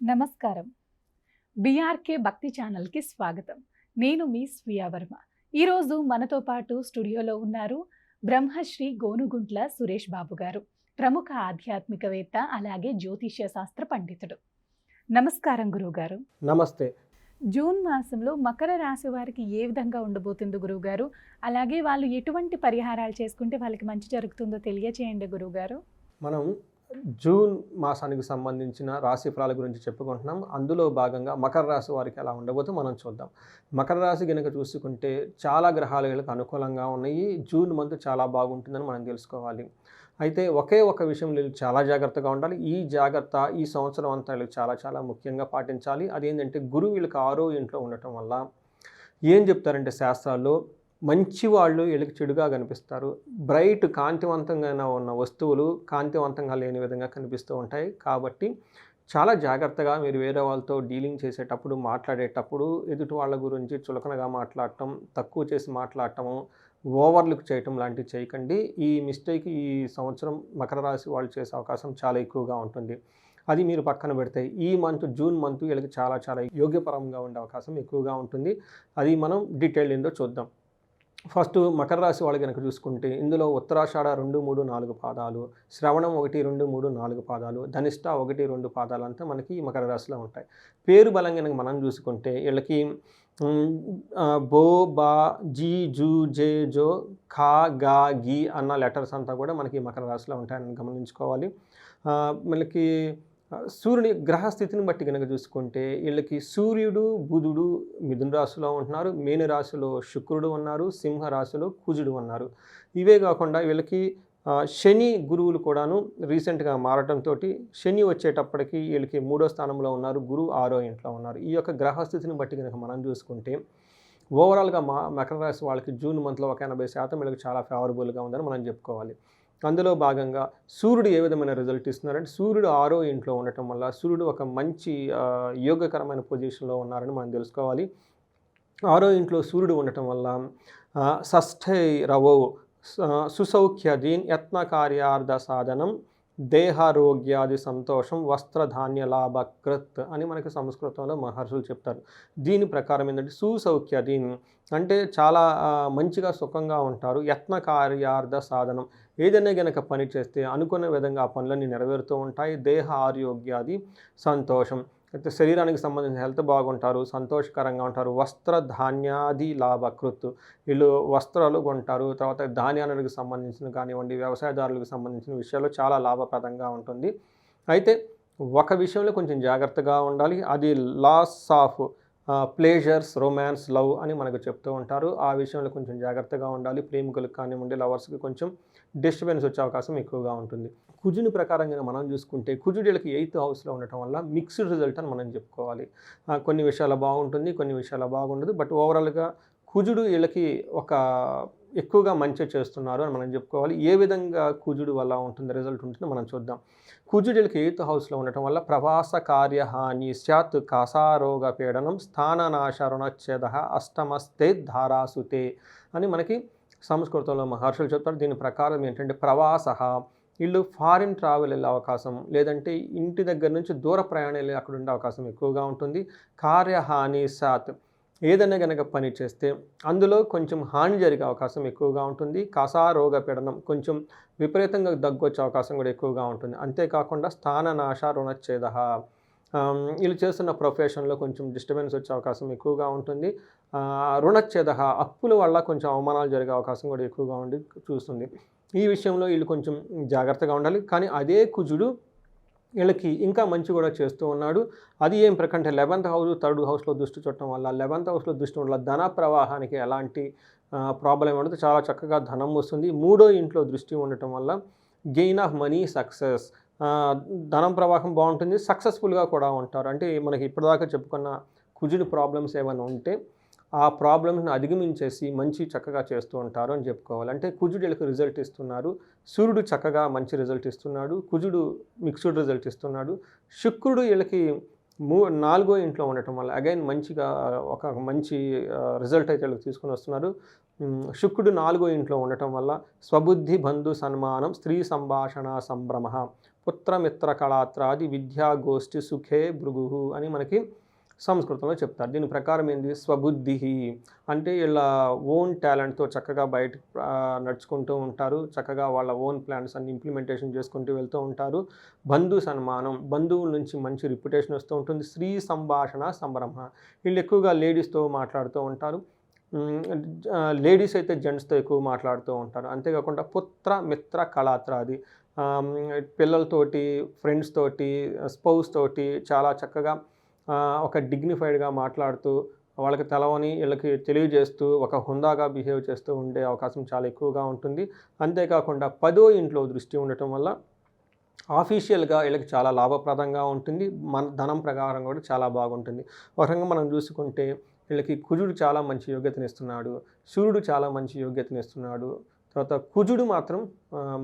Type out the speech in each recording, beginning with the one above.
నమస్కారం. బీఆర్‌కే భక్తి ఛానల్‌కి స్వాగతం. నేను మీ స్వీయ వర్మ. ఈరోజు మనతో పాటు స్టూడియోలో ఉన్నారు బ్రహ్మశ్రీ గోనుగుంట్ల సురేష్ బాబు గారు. ప్రముఖ ఆధ్యాత్మికవేత్త, అలాగే జ్యోతిష్య శాస్త్ర పండితుడు. నమస్కారం గురువుగారు. నమస్తే. జూన్ మాసంలో మకర రాశి వారికి ఏ విధంగా ఉండబోతుంది గురువుగారు? అలాగే వాళ్ళు ఎటువంటి పరిహారాలు చేసుకుంటే వాళ్ళకి మంచి జరుగుతుందో తెలియచేయండి గురువుగారు. మనం జూన్ మాసానికి సంబంధించిన రాశి ఫలాల గురించి చెప్పుకుంటున్నాం. అందులో భాగంగా మకర రాశి వారికి ఎలా ఉండబోతుందో మనం చూద్దాం. మకర రాశి గనుక చూసుకుంటే చాలా గ్రహాలు వీళ్ళకి అనుకూలంగా ఉన్నాయి. జూన్ మంత్ చాలా బాగుంటుందని మనం తెలుసుకోవాలి. అయితే ఒకే ఒక విషయంలో వీళ్ళు చాలా జాగ్రత్తగా ఉండాలి. ఈ జాగ్రత్త ఈ సంవత్సరం అంతా వీళ్ళకి చాలా ముఖ్యంగా పాటించాలి. అదేంటంటే గురువు వీళ్ళకి 6వ ఇంట్లో ఉండటం వల్ల ఏం చెప్తారంటే శాస్త్రాల్లో మంచి వాళ్ళు వీళ్ళకి చెడుగా కనిపిస్తారు. బ్రైట్ కాంతివంతంగా ఉన్న వస్తువులు కాంతివంతంగా లేని విధంగా కనిపిస్తూ ఉంటాయి. కాబట్టి చాలా జాగ్రత్తగా మీరు వేరే వాళ్ళతో డీలింగ్ చేసేటప్పుడు, మాట్లాడేటప్పుడు ఎదుటి వాళ్ళ గురించి చులకనగా మాట్లాడటం, తక్కువ చేసి మాట్లాడటము, ఓవర్ లుక్ చేయటం లాంటివి చేయకండి. ఈ మిస్టేక్ ఈ సంవత్సరం మకర రాశి వాళ్ళు చేసే అవకాశం చాలా ఎక్కువగా ఉంటుంది. అది మీరు పక్కన పెడితే ఈ మంత్ జూన్ మంత్ వీళ్ళకి చాలా యోగ్యపరంగా ఉండే అవకాశం ఎక్కువగా ఉంటుంది. అది మనం డీటెయిల్ ఏందో చూద్దాం. ఫస్ట్ మకర రాశి వాళ్ళు కనుక చూసుకుంటే ఇందులో ఉత్తరాషాఢ 2, 3, 4 పాదాలు, శ్రవణం 1, 2, 3, 4 పాదాలు, ధనిష్ట 1, 2 పాదాలు అంతా మనకి మకర రాశిలో ఉంటాయి. పేరు బలం కనుక మనం చూసుకుంటే వీళ్ళకి బో, బా, జీ, జూ, జే, జో, ఖా, గా, గి అన్న లెటర్స్ అంతా కూడా మనకి మకర రాశిలో ఉంటాయని గమనించుకోవాలి. మనకి సూర్యుని గ్రహస్థితిని బట్టి కనుక చూసుకుంటే వీళ్ళకి సూర్యుడు, బుధుడు మిథున రాశిలో ఉంటున్నారు, మేను రాశిలో శుక్రుడు ఉన్నారు, సింహ రాశిలో కుజుడు ఉన్నారు. ఇవే కాకుండా వీళ్ళకి శని గురువులు కూడాను రీసెంట్గా మారటంతో శని వచ్చేటప్పటికి వీళ్ళకి 3వ స్థానంలో ఉన్నారు, గురువు 6వ ఇంట్లో ఉన్నారు. ఈ యొక్క గ్రహస్థితిని బట్టి కనుక మనం చూసుకుంటే ఓవరాల్గా మకర రాశి వాళ్ళకి జూన్ మంత్లో ఒక 80% వీళ్ళకి చాలా ఫేవరబుల్గా ఉందని మనం చెప్పుకోవాలి. అందులో భాగంగా సూర్యుడు ఏ విధమైన రిజల్ట్ ఇస్తున్నారంటే సూర్యుడు 6వ ఇంట్లో ఉండటం వల్ల సూర్యుడు ఒక మంచి యోగకరమైన పొజిషన్లో ఉన్నారని మనం తెలుసుకోవాలి. 6వ ఇంట్లో సూర్యుడు ఉండటం వల్ల షష్ఠై రవో సుసౌఖ్యదీన్ యత్నకార్యార్థ సాధనం దేహారోగ్యాది సంతోషం వస్త్రధాన్య లాభకృత్ అని మనకి సంస్కృతంలో మహర్షులు చెప్తారు. దీని ప్రకారం ఏంటంటే సుసౌఖ్యదీన్ అంటే చాలా మంచిగా సుఖంగా ఉంటారు. యత్నకార్యార్థ సాధనం ఏదైనా గనక పని చేస్తే అనుకున్న విధంగా ఆ పనులన్నీ నెరవేరుతూ ఉంటాయి. దేహ ఆరోగ్యాది సంతోషం అయితే శరీరానికి సంబంధించిన హెల్త్ బాగుంటారు, సంతోషకరంగా ఉంటారు. వస్త్ర ధాన్యాది లాభకృత్ వీళ్ళు వస్త్రాలు కొంటారు. తర్వాత ధాన్యాలకు సంబంధించిన కానివ్వండి, వ్యవసాయదారులకు సంబంధించిన విషయాల్లో చాలా లాభప్రదంగా ఉంటుంది. అయితే ఒక విషయంలో కొంచెం జాగ్రత్తగా ఉండాలి. అది loss of pleasures, romance, love అని మనకు చెప్తూ ఉంటారు. ఆ విషయంలో కొంచెం జాగ్రత్తగా ఉండాలి. ప్రేమికులకు కానివ్వండి, లవర్స్కి కొంచెం డిస్టర్బెన్స్ వచ్చే అవకాశం ఎక్కువగా ఉంటుంది. కుజుని ప్రకారంగా మనం చూసుకుంటే కుజుడు వీళ్ళకి 8th హౌస్లో ఉండటం వల్ల మిక్స్డ్ రిజల్ట్ అని మనం చెప్పుకోవాలి. కొన్ని విషయాలు బాగుంటుంది, కొన్ని విషయాలు బాగుండదు. బట్ ఓవరాల్గా కుజుడు వీళ్ళకి ఒక ఎక్కువగా మంచి చేస్తున్నారు అని మనం చెప్పుకోవాలి. ఏ విధంగా కుజుడు వల్ల ఉంటుంది రిజల్ట్ ఉంటుందో మనం చూద్దాం. కుజుడు వీళ్ళకి 8th హౌస్లో ఉండటం వల్ల ప్రవాస కార్యహాని స్యాత్ కాసారోగ పీడనం స్థాననాశ రుణచ్ఛేద అష్టమస్తే ధారాసుతే అని మనకి సంస్కృతంలో మహర్షులు చెప్తారు. దీని ప్రకారం ఏంటంటే ప్రవాస వీళ్ళు ఫారిన్ ట్రావెల్ వెళ్ళే అవకాశం, లేదంటే ఇంటి దగ్గర నుంచి దూర ప్రయాణం వెళ్ళి అక్కడ ఉండే అవకాశం ఎక్కువగా ఉంటుంది. కార్యహాని సాత్ ఏదైనా కనుక పని చేస్తే అందులో కొంచెం హాని జరిగే అవకాశం ఎక్కువగా ఉంటుంది. కసారోగ పీడనం కొంచెం విపరీతంగా దగ్గు వచ్చే అవకాశం కూడా ఎక్కువగా ఉంటుంది. అంతేకాకుండా స్థాననాశ రుణచ్ఛేద వీళ్ళు చేస్తున్న ప్రొఫెషన్లో కొంచెం డిస్టర్బెన్స్ వచ్చే అవకాశం ఎక్కువగా ఉంటుంది. రుణచ్ఛేద అప్పుల వల్ల కొంచెం అవమానాలు జరిగే అవకాశం కూడా ఎక్కువగా ఉండి చూస్తుంది. ఈ విషయంలో వీళ్ళు కొంచెం జాగ్రత్తగా ఉండాలి. కానీ అదే కుజుడు వీళ్ళకి ఇంకా మంచి కూడా చేస్తూ ఉన్నాడు. అది ఏం ప్రకంటే 11th హౌస్ 3rd హౌస్లో దృష్టి చూడటం వల్ల 11th హౌస్లో దృష్టి వల్ల ధన ప్రవాహానికి ఎలాంటి ప్రాబ్లం ఉండదు. చాలా చక్కగా ధనం వస్తుంది. 3వ ఇంట్లో దృష్టి ఉండటం వల్ల గెయిన్ ఆఫ్ మనీ, సక్సెస్, ధనం ప్రవాహం బాగుంటుంది. సక్సెస్ఫుల్గా కూడా ఉంటారు. అంటే మనకి ఇప్పటిదాకా చెప్పుకున్న కుజుడు ప్రాబ్లమ్స్ ఏమైనా ఉంటే ఆ ప్రాబ్లమ్స్ని అధిగమించేసి మంచి చక్కగా చేస్తూ ఉంటారు అని చెప్పుకోవాలి. అంటే కుజుడు వీళ్ళకి రిజల్ట్ ఇస్తున్నారు, సూర్యుడు చక్కగా మంచి రిజల్ట్ ఇస్తున్నాడు, కుజుడు మిక్స్డ్ రిజల్ట్ ఇస్తున్నాడు. శుక్రుడు వీళ్ళకి 4వ ఇంట్లో ఉండటం వల్ల అగైన్ మంచిగా ఒక మంచి రిజల్ట్ అయితే వీళ్ళకి తీసుకుని వస్తున్నారు. శుక్రుడు 4వ ఇంట్లో ఉండటం వల్ల స్వబుద్ధి బంధు సన్మానం స్త్రీ సంభాషణ సంభ్రమ పుత్రమిత్ర కళాత్రాది విద్యా గోష్ఠి సుఖే భృగు అని మనకి సంస్కృతంలో చెప్తారు. దీని ప్రకారం ఏంది, స్వబుద్ధి అంటే ఇలా ఓన్ టాలెంట్తో చక్కగా బయట నడుచుకుంటూ ఉంటారు, చక్కగా వాళ్ళ ఓన్ ప్లాన్స్ అన్ని ఇంప్లిమెంటేషన్ చేసుకుంటూ వెళ్తూ ఉంటారు. బంధు సన్మానం, బంధువుల నుంచి మంచి రిప్యుటేషన్ వస్తూ ఉంటుంది. స్త్రీ సంభాషణ సంభ్రమ, వీళ్ళు ఎక్కువగా లేడీస్తో మాట్లాడుతూ ఉంటారు. లేడీస్ అయితే జెంట్స్తో ఎక్కువ మాట్లాడుతూ ఉంటారు. అంతేకాకుండా పుత్ర మిత్ర కళాత్రాది, పిల్లలతోటి, ఫ్రెండ్స్ తోటి, స్పౌస్ తోటి చాలా చక్కగా ఒక డిగ్నిఫైడ్గా మాట్లాడుతూ వాళ్ళకి తెలవని వీళ్ళకి తెలియజేస్తూ ఒక హుందాగా బిహేవ్ చేస్తూ ఉండే అవకాశం చాలా ఎక్కువగా ఉంటుంది. అంతేకాకుండా 10వ ఇంట్లో దృష్టి ఉండటం వల్ల ఆఫీషియల్గా వీళ్ళకి చాలా లాభప్రదంగా ఉంటుంది. మన ధనం ప్రకారం కూడా చాలా బాగుంటుంది. ఒక రకంగా మనం చూసుకుంటే వీళ్ళకి కుజుడు చాలా మంచి యోగ్యతనిస్తున్నాడు, సూర్యుడు చాలా మంచి యోగ్యతనిస్తున్నాడు. తర్వాత కుజుడు మాత్రం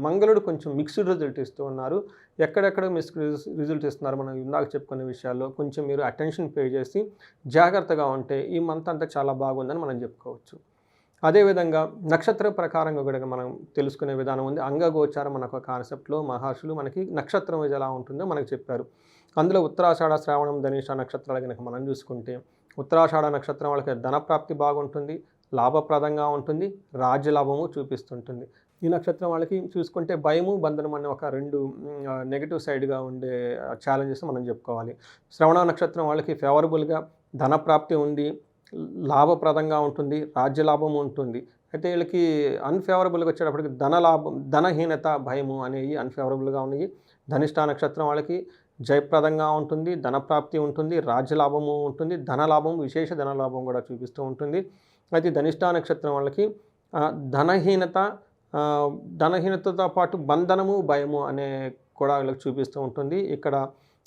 మంగళుడు కొంచెం మిక్స్డ్ రిజల్ట్ ఇస్తూ ఉన్నారు. ఎక్కడెక్కడ రిజల్ట్ ఇస్తున్నారు మనం ఇందాక చెప్పుకునే విషయాల్లో కొంచెం మీరు అటెన్షన్ పే చేసి జాగ్రత్తగా ఉంటే ఈ మంత్ అంతా చాలా బాగుందని మనం చెప్పుకోవచ్చు. అదేవిధంగా నక్షత్ర ప్రకారంగా కూడా మనం తెలుసుకునే విధానం ఉంది. అంగగోచారం అనే ఒక కాన్సెప్ట్లో మహర్షులు మనకి నక్షత్రం ఎలా ఉంటుందో మనకు చెప్పారు. అందులో ఉత్తరాషాఢ, శ్రావణం, ధనిష్ట నక్షత్రాలు కనుక మనం చూసుకుంటే ఉత్తరాషాఢ నక్షత్రం వాళ్ళకి ధనప్రాప్తి బాగుంటుంది, లాభప్రదంగా ఉంటుంది, రాజ్యలాభము చూపిస్తుంటుంది. ఈ నక్షత్రం వాళ్ళకి చూసుకుంటే భయము, బంధనం అనే ఒక 2 నెగిటివ్ సైడ్గా ఉండే ఛాలెంజెస్ మనం చెప్పుకోవాలి. శ్రవణ నక్షత్రం వాళ్ళకి ఫేవరబుల్గా ధనప్రాప్తి ఉంది, లాభప్రదంగా ఉంటుంది, రాజ్యలాభము ఉంటుంది. అయితే వీళ్ళకి అన్ఫేవరబుల్గా వచ్చేటప్పటికి ధనహీనత, భయము అనేవి అన్ఫేవరబుల్గా ఉన్నాయి. ధనిష్ట నక్షత్రం వాళ్ళకి జయప్రదంగా ఉంటుంది, ధనప్రాప్తి ఉంటుంది, రాజ్యలాభము ఉంటుంది, ధనలాభం, విశేష ధనలాభం కూడా చూపిస్తూ ఉంటుంది. అయితే ధనిష్ట నక్షత్రం వాళ్ళకి ధనహీనతతో పాటు బంధనము, భయము అనే కూడా వీళ్ళకి చూపిస్తూ ఉంటుంది. ఇక్కడ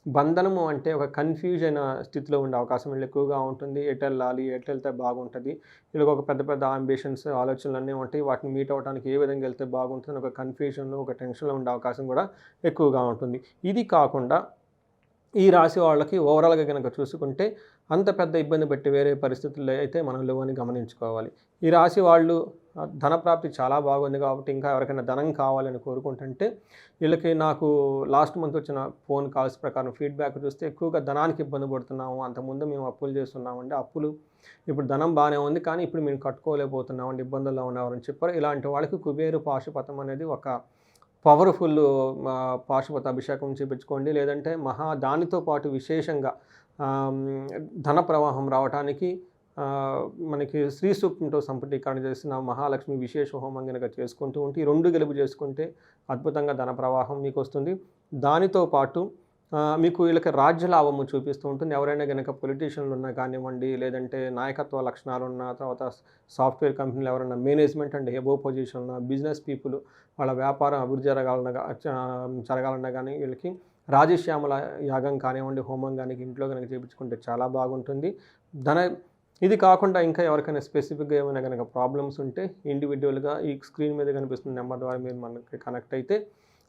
బంధనము అంటే ఒక కన్ఫ్యూజ్ అయిన స్థితిలో ఉండే అవకాశం వీళ్ళు ఎక్కువగా ఉంటుంది. ఎటు వెళ్ళాలి, ఎటు వెళ్తే బాగుంటుంది, వీళ్ళకి ఒక పెద్ద పెద్ద అంబిషన్స్, ఆలోచనలు అన్నీ ఉంటాయి. వాటిని మీట్ అవ్వడానికి ఏ విధంగా వెళ్తే బాగుంటుంది ఒక కన్ఫ్యూజన్లో, ఒక టెన్షన్లో ఉండే అవకాశం కూడా ఎక్కువగా ఉంటుంది. ఇది కాకుండా ఈ రాశి వాళ్ళకి ఓవరాల్గా కనుక చూసుకుంటే అంత పెద్ద ఇబ్బంది పెట్టి వేరే పరిస్థితుల్లో అయితే మనం లేవని గమనించుకోవాలి. ఈ రాశి వాళ్ళు ధనప్రాప్తి చాలా బాగుంది కాబట్టి ఇంకా ఎవరికైనా ధనం కావాలని కోరుకుంటుంటే వీళ్ళకి నాకు లాస్ట్ మంత్ వచ్చిన ఫోన్ కాల్స్ ప్రకారం ఫీడ్బ్యాక్ చూస్తే ఎక్కువగా ధనానికి ఇబ్బంది పడుతున్నాము, అంతకుముందు మేము అప్పులు చేస్తున్నామండి, అప్పులు ఇప్పుడు ధనం బాగానే ఉంది కానీ ఇప్పుడు మేము కట్టుకోలేకపోతున్నామండి, ఇబ్బందుల్లో ఉన్నామని చెప్పారు. ఇలాంటి వాళ్ళకి కుబేరు పాశుపతం అనేది ఒక పవర్ఫుల్ పాశుపత అభిషేకం చేయించుకోండి. లేదంటే దానితో పాటు విశేషంగా ధన ప్రవాహం రావడానికి మనకి శ్రీ సూక్తంతో సంపుటీకరణ చేసిన మహాలక్ష్మి విశేష హోమం కనుక చేసుకుంటూ ఉంటే ఈ 2 గెలుపు చేసుకుంటే అద్భుతంగా ధన ప్రవాహం మీకు వస్తుంది. దానితో పాటు మీకు వీళ్ళకి రాజ్యలాభము చూపిస్తూ ఉంటుంది. ఎవరైనా కనుక పొలిటీషియన్లు ఉన్నా కానివ్వండి, లేదంటే నాయకత్వ లక్షణాలు ఉన్న, తర్వాత సాఫ్ట్వేర్ కంపెనీలు ఎవరైనా మేనేజ్మెంట్ అండ్ ఎబో పొజిషన్ ఉన్న బిజినెస్ పీపుల్ వాళ్ళ వ్యాపారం అభివృద్ధి జరగాలన్నా కానీ వీళ్ళకి రాజశ్యామల యాగం కానివ్వండి, హోమం కానీ ఇంట్లో కనుక చేయించుకుంటే చాలా బాగుంటుంది. ఇది కాకుండా ఇంకా ఎవరికైనా స్పెసిఫిక్గా ఏమైనా కనుక ప్రాబ్లమ్స్ ఉంటే ఇండివిజువల్గా ఈ స్క్రీన్ మీద కనిపిస్తున్న నెంబర్ ద్వారా మీరు మనకి కనెక్ట్ అయితే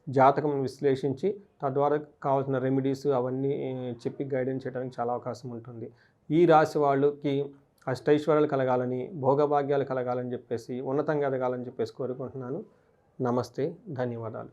జాతకం విశ్లేషించి తద్వారా కావాల్సిన రెమెడీస్ అవన్నీ చెప్పి గైడెన్స్ చేయడానికి చాలా అవకాశం ఉంటుంది. ఈ రాశి వాళ్ళకి అష్టైశ్వర్యాలు కలగాలని, భోగభాగ్యాలు కలగాలని చెప్పేసి, ఉన్నతంగా ఎదగాలని చెప్పేసి కోరుకుంటున్నాను. నమస్తే, ధన్యవాదాలు.